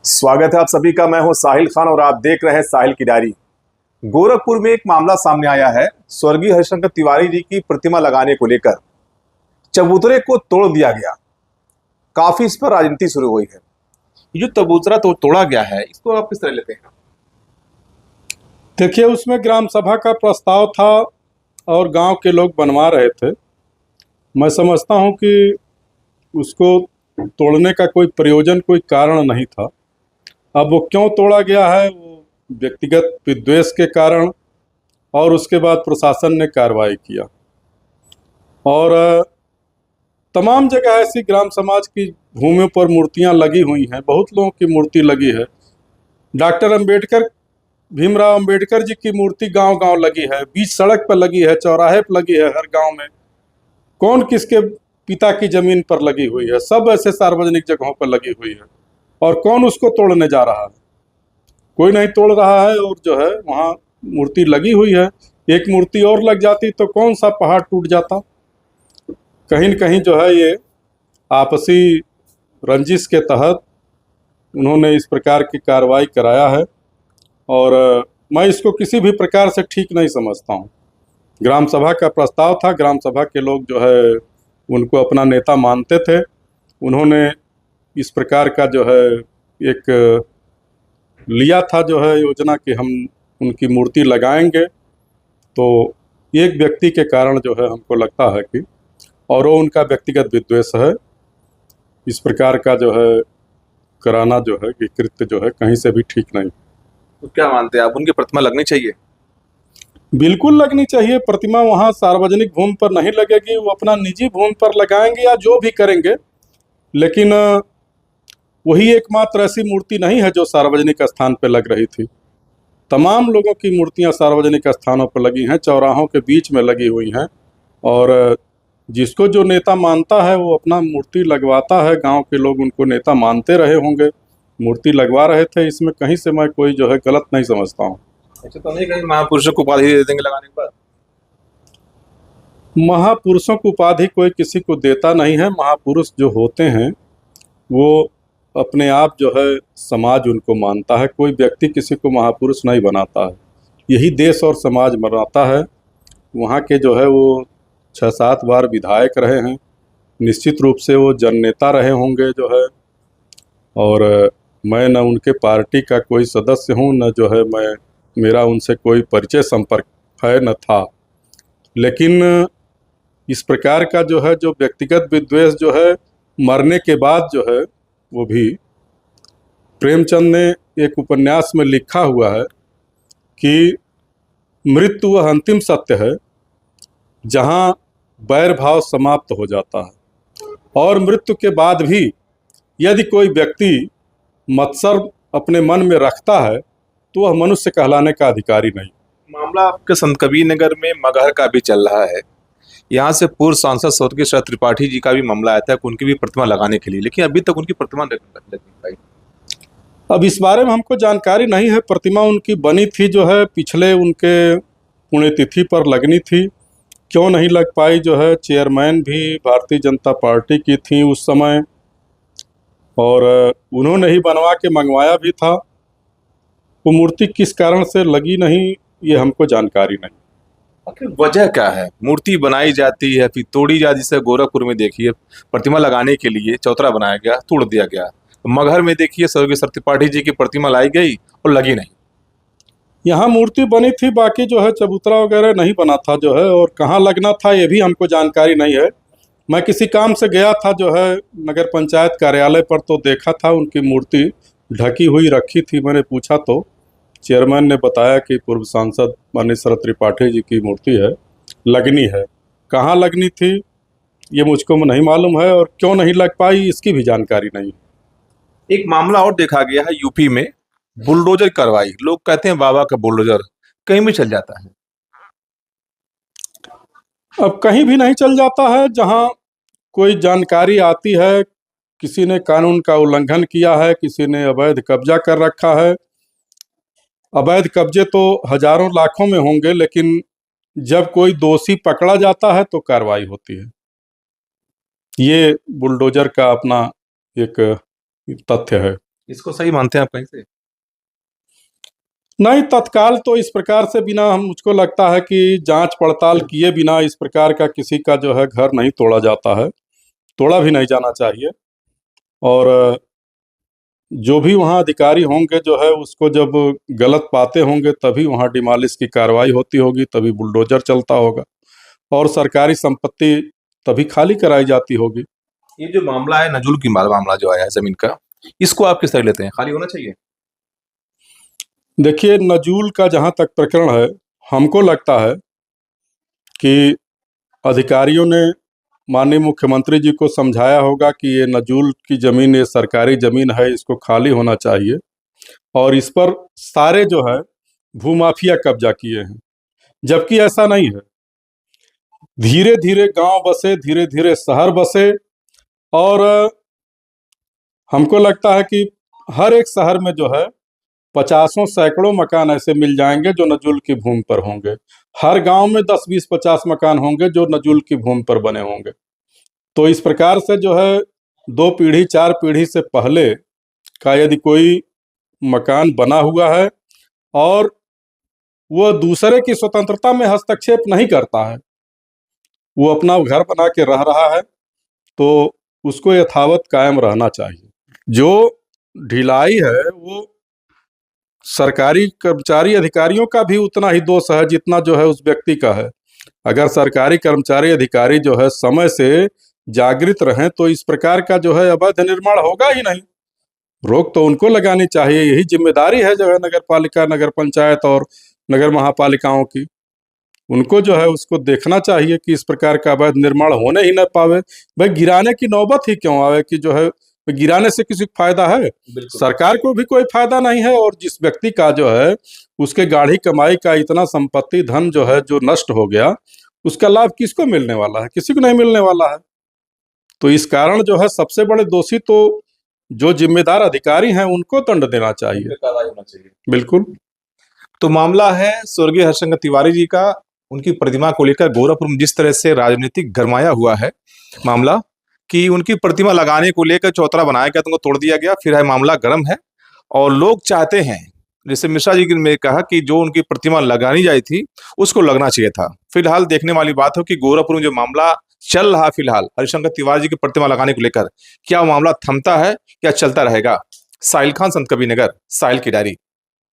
स्वागत है आप सभी का। मैं हूं साहिल खान और आप देख रहे हैं साहिल की डायरी। गोरखपुर में एक मामला सामने आया है। स्वर्गीय हरिशंकर तिवारी जी की प्रतिमा लगाने को लेकर चबूतरे को तोड़ दिया गया। काफी इस पर राजनीति शुरू हुई है। ये जो चबूतरा तो तोड़ा गया है, इसको आप किस तरह लेते हैं? देखिए, उसमें ग्राम सभा का प्रस्ताव था और गांव के लोग बनवा रहे थे। मैं समझता हूं कि उसको तोड़ने का कोई प्रयोजन, कोई कारण नहीं था। अब वो क्यों तोड़ा गया है, वो व्यक्तिगत विद्वेष के कारण, और उसके बाद प्रशासन ने कार्रवाई किया। और तमाम जगह ऐसी ग्राम समाज की भूमियों पर मूर्तियां लगी हुई हैं। बहुत लोगों की मूर्ति लगी है। डॉक्टर अंबेडकर, भीमराव अंबेडकर जी की मूर्ति गांव-गांव लगी है, बीच सड़क पर लगी है, चौराहे पर लगी है, हर गांव में। कौन किसके पिता की जमीन पर लगी हुई है? सब ऐसे सार्वजनिक जगहों पर लगी हुई है। और कौन उसको तोड़ने जा रहा है? कोई नहीं तोड़ रहा है। और जो है वहाँ मूर्ति लगी हुई है। एक मूर्ति और लग जाती तो कौन सा पहाड़ टूट जाता। कहीं न कहीं जो है ये आपसी रंजिश के तहत उन्होंने इस प्रकार की कार्रवाई कराया है। और मैं इसको किसी भी प्रकार से ठीक नहीं समझता हूँ। ग्राम सभा का प्रस्ताव था, ग्राम सभा के लोग जो है उनको अपना नेता मानते थे। उन्होंने इस प्रकार का जो है एक लिया था जो है योजना कि हम उनकी मूर्ति लगाएंगे। तो एक व्यक्ति के कारण जो है हमको लगता है कि, और वो उनका व्यक्तिगत विद्वेष है, इस प्रकार का जो है कराना जो है कि कृत्य जो है कहीं से भी ठीक नहीं। तो क्या मानते हैं आप, उनकी प्रतिमा लगनी चाहिए? बिल्कुल लगनी चाहिए। प्रतिमा वहाँ सार्वजनिक भूमि पर नहीं लगेगी, वो अपना निजी भूमि पर लगाएंगे या जो भी करेंगे। लेकिन वही एकमात्र ऐसी मूर्ति नहीं है जो सार्वजनिक स्थान पर लग रही थी। तमाम लोगों की मूर्तियां सार्वजनिक स्थानों पर लगी हैं, चौराहों के बीच में लगी हुई हैं। और जिसको जो नेता मानता है वो अपना मूर्ति लगवाता है। गांव के लोग उनको नेता मानते रहे होंगे, मूर्ति लगवा रहे थे। इसमें कहीं से मैं कोई जो है गलत नहीं समझता हूँ। अच्छा, तो नहीं कहीं महापुरुषों को उपाधि दे देंगे लगाने के बाद? महापुरुषों को उपाधि कोई किसी को देता नहीं है। महापुरुष जो होते हैं वो अपने आप जो है समाज उनको मानता है। कोई व्यक्ति किसी को महापुरुष नहीं बनाता है, यही देश और समाज बनाता है। वहाँ के जो है वो 6-7 बार विधायक रहे हैं, निश्चित रूप से वो जननेता रहे होंगे जो है। और मैं न उनके पार्टी का कोई सदस्य हूँ, न जो है मेरा उनसे कोई परिचय संपर्क है न था। लेकिन इस प्रकार का जो है जो व्यक्तिगत विद्वेष जो है मरने के बाद जो है, वो भी प्रेमचंद ने एक उपन्यास में लिखा हुआ है कि मृत्यु वह अंतिम सत्य है जहाँ बैर भाव समाप्त हो जाता है। और मृत्यु के बाद भी यदि कोई व्यक्ति मत्सर अपने मन में रखता है तो वह मनुष्य कहलाने का अधिकारी नहीं। मामला आपके संत कबीर नगर में मगहर का भी चल रहा है। यहाँ से पूर्व सांसद स्वर्गीय शरद त्रिपाठी जी का भी मामला आया था कि उनकी भी प्रतिमा लगाने के लिए, लेकिन अभी तक उनकी प्रतिमा नहीं पाई। अब इस बारे में हमको जानकारी नहीं है। प्रतिमा उनकी बनी थी जो है पिछले उनके पुण्यतिथि पर लगनी थी, क्यों नहीं लग पाई जो है। चेयरमैन भी भारतीय जनता पार्टी की थी उस समय, और उन्होंने ही बनवा के मंगवाया भी था। वो मूर्ति किस कारण से लगी नहीं, ये हमको जानकारी नहीं। आखिर वजह क्या है? मूर्ति बनाई जाती है फिर तोड़ी जाती है। जैसे गोरखपुर में देखिए, प्रतिमा लगाने के लिए चौतरा बनाया गया, तोड़ दिया गया। मगहर में देखिए, स्वर्गीय शरद त्रिपाठी जी की प्रतिमा लाई गई और लगी नहीं। यहाँ मूर्ति बनी थी, बाकी जो है चबूतरा वगैरह नहीं बना था जो है। और कहाँ लगना था ये भी हमको जानकारी नहीं है। मैं किसी काम से गया था जो है नगर पंचायत कार्यालय पर, तो देखा था उनकी मूर्ति ढकी हुई रखी थी। मैंने पूछा तो चेयरमैन ने बताया कि पूर्व सांसद माननीय शरद त्रिपाठी जी की मूर्ति है, लगनी है। कहाँ लगनी थी ये मुझको नहीं मालूम है, और क्यों नहीं लग पाई इसकी भी जानकारी नहीं। एक मामला और देखा गया है यूपी में, बुलडोजर कार्रवाई। लोग कहते हैं बाबा का बुलडोजर कहीं भी चल जाता है। अब कहीं भी नहीं चल जाता है। जहाँ कोई जानकारी आती है, किसी ने कानून का उल्लंघन किया है, किसी ने अवैध कब्जा कर रखा है। अवैध कब्जे तो हजारों लाखों में होंगे, लेकिन जब कोई दोषी पकड़ा जाता है तो कार्रवाई होती है। ये बुलडोजर का अपना एक तथ्य है। इसको सही मानते हैं आप कहीं से? नहीं, तत्काल तो इस प्रकार से बिना हम मुझको लगता है कि जांच पड़ताल किए बिना इस प्रकार का किसी का जो है घर नहीं तोड़ा जाता है, तोड़ा भी नहीं जाना चाहिए। और जो भी वहाँ अधिकारी होंगे जो है उसको जब गलत पाते होंगे तभी वहाँ डिमालिश की कार्रवाई होती होगी, तभी बुलडोजर चलता होगा और सरकारी संपत्ति तभी खाली कराई जाती होगी। ये जो मामला है नजुल की मामला जो आया है जमीन का, इसको आप किस तरह लेते हैं? खाली होना चाहिए? देखिए, नजूल का जहाँ तक प्रकरण है, हमको लगता है कि अधिकारियों ने माननीय मुख्यमंत्री जी को समझाया होगा कि ये नजूल की ज़मीन, ये सरकारी ज़मीन है, इसको खाली होना चाहिए और इस पर सारे जो है भूमाफिया कब्जा किए हैं, जबकि ऐसा नहीं है। धीरे धीरे गांव बसे, धीरे धीरे शहर बसे और हमको लगता है कि हर एक शहर में जो है पचासों सैकड़ों मकान ऐसे मिल जाएंगे जो नजूल की भूमि पर होंगे। हर गांव में 10 20 50 मकान होंगे जो नजूल की भूमि पर बने होंगे। तो इस प्रकार से जो है 2 पीढ़ी 4 पीढ़ी से पहले का यदि कोई मकान बना हुआ है और वो दूसरे की स्वतंत्रता में हस्तक्षेप नहीं करता है, वो अपना घर बना के रह रहा है, तो उसको यथावत कायम रहना चाहिए। जो ढिलाई है वो सरकारी कर्मचारी अधिकारियों का भी उतना ही दोष है जितना जो है उस व्यक्ति का है। अगर सरकारी कर्मचारी अधिकारी जो है समय से जागृत रहें तो इस प्रकार का जो है अवैध निर्माण होगा ही नहीं। रोक तो उनको लगानी चाहिए, यही जिम्मेदारी है जो है नगर पालिका, नगर पंचायत और नगर महापालिकाओं की। उनको जो है उसको देखना चाहिए कि इस प्रकार का अवैध निर्माण होने ही न पावे। भाई गिराने की नौबत ही क्यों आवे कि जो है गिराने से किसी को फायदा है? सरकार को भी कोई फायदा नहीं है और जिस व्यक्ति का जो है उसके गाढ़ी कमाई का इतना संपत्ति धन जो है जो नष्ट हो गया, उसका लाभ किसको मिलने वाला है? किसी को नहीं मिलने वाला है। तो इस कारण जो है सबसे बड़े दोषी तो जो जिम्मेदार अधिकारी हैं उनको दंड देना चाहिए। कार्रवाई होना चाहिए। बिल्कुल। तो मामला है स्वर्गीय हरिशंकर तिवारी जी का, उनकी प्रतिमा को लेकर गोरखपुर में जिस तरह से राजनीतिक गरमाया हुआ है मामला, कि उनकी प्रतिमा लगाने को लेकर चौतरा बनाया गया तो उनको तोड़ दिया गया, फिर है मामला गर्म है और लोग चाहते हैं, जैसे मिश्रा जी ने कहा कि जो उनकी प्रतिमा लगानी जाई थी उसको लगना चाहिए था। फिलहाल देखने वाली बात हो कि गोरखपुर में जो मामला चल रहा फिलहाल हरिशंकर तिवारी जी की प्रतिमा लगाने को लेकर, क्या वो मामला थमता है या चलता रहेगा? साहिल खान, संत कबीर नगर, साहिल की डायरी।